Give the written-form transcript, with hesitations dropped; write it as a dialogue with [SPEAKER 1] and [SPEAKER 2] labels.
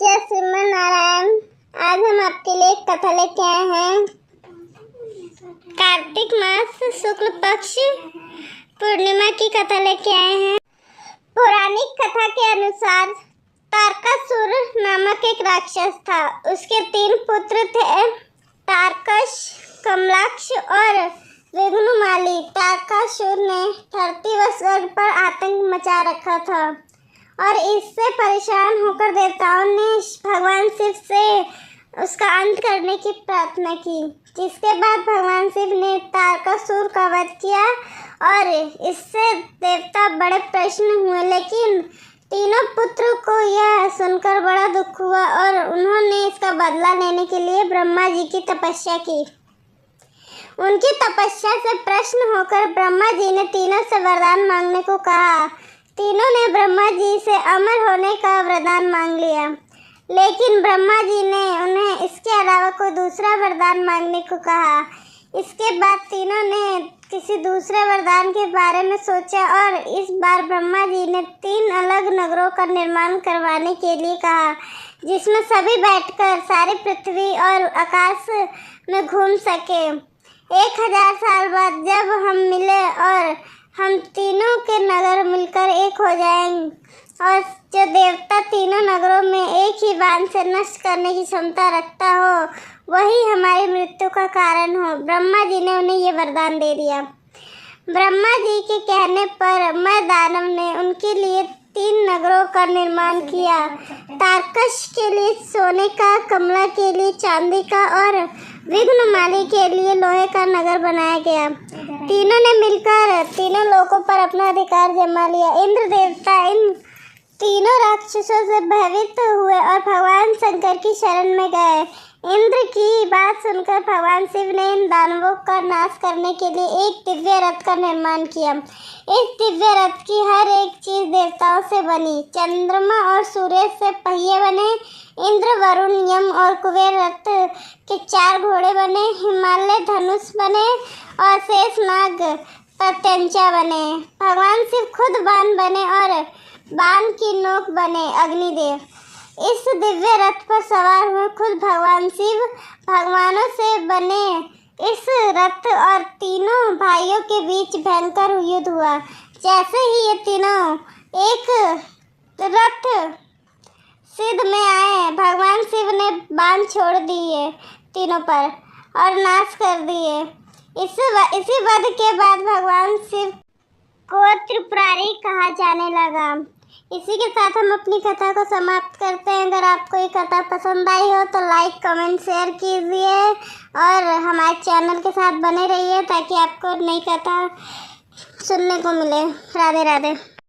[SPEAKER 1] जय श्रीमन नारायण। आज हम आपके लिए एक कथा लेके आए हैं। कार्तिक मास शुक्ल पक्ष पूर्णिमा की कथा लेके आए हैं। पौराणिक कथा के अनुसार तारकासुर नामक एक राक्षस था। उसके 3 पुत्र थे, तारकश, कमलाक्ष और विघ्नुमाली। तारकासुर ने धरती व स्वर्ग पर आतंक मचा रखा था और इससे परेशान होकर देवताओं ने भगवान शिव से उसका अंत करने की प्रार्थना की, जिसके बाद भगवान शिव ने तारकासुर का वध किया और इससे देवता बड़े प्रसन्न हुए। लेकिन तीनों पुत्रों को यह सुनकर बड़ा दुख हुआ और उन्होंने इसका बदला लेने के लिए ब्रह्मा जी की तपस्या की। उनकी तपस्या से प्रसन्न होकर ब्रह्मा जी ने तीनों से वरदान मांगने को कहा। तीनों ने ब्रह्मा जी से अमर होने का वरदान मांग लिया, लेकिन ब्रह्मा जी ने उन्हें इसके अलावा कोई दूसरा वरदान मांगने को कहा। इसके बाद तीनों ने किसी दूसरे वरदान के बारे में सोचा और इस बार ब्रह्मा जी ने 3 अलग नगरों का निर्माण करवाने के लिए कहा, जिसमें सभी बैठकर सारी पृथ्वी और आकाश में घूम सके। 1000 साल बाद जब हम मिले और हम तीनों के नगर मिलकर एक हो जाएंगे और जो देवता तीनों नगरों में एक ही बाण से नष्ट करने की क्षमता रखता हो, वही हमारी मृत्यु का कारण हो। ब्रह्मा जी ने उन्हें ये वरदान दे दिया। ब्रह्मा जी के कहने पर मैं दानव ने उनके लिए 3 नगरों का निर्माण किया। तारकश के लिए सोने का, कमला के लिए चांदी का और विघ्नुमाली के लिए लोहे का नगर बनाया गया। तीनों ने मिलकर तीनों लोकों पर अपना अधिकार जमा लिया। इंद्र देवता इन तीनों राक्षसों से भयभीत हुए और भगवान शंकर की शरण में गए। इंद्र की बात सुनकर भगवान शिव ने इन दानवों का नाश करने के लिए एक दिव्य रथ का निर्माण किया। इस दिव्य रथ की हर एक चीज देवताओं से बनी। चंद्रमा और सूर्य से पहिए बने। इंद्र, वरुण, यम और कुबेर रथ के 4 घोड़े बने। हिमालय धनुष बने और शेषनाग प्रत्यंचा बने। भगवान शिव खुद बाण बने और बाण की नोक बने अग्निदेव। इस दिव्य रथ पर सवार हुए खुद भगवान शिव। भगवानों से बने इस रथ और तीनों भाइयों के बीच भयंकर युद्ध हुआ। जैसे ही ये तीनों एक रथ सिद्ध में आए, भगवान शिव ने बाण छोड़ दिए तीनों पर और नाश कर दिए। इसी वध के बाद भगवान शिव को त्रिपुरारी कहा जाने लगा। इसी के साथ हम अपनी कथा को समाप्त करते हैं। अगर आपको ये कथा पसंद आई हो तो लाइक, कमेंट, शेयर कीजिए और हमारे चैनल के साथ बने रहिए ताकि आपको नई कथा सुनने को मिले। राधे राधे।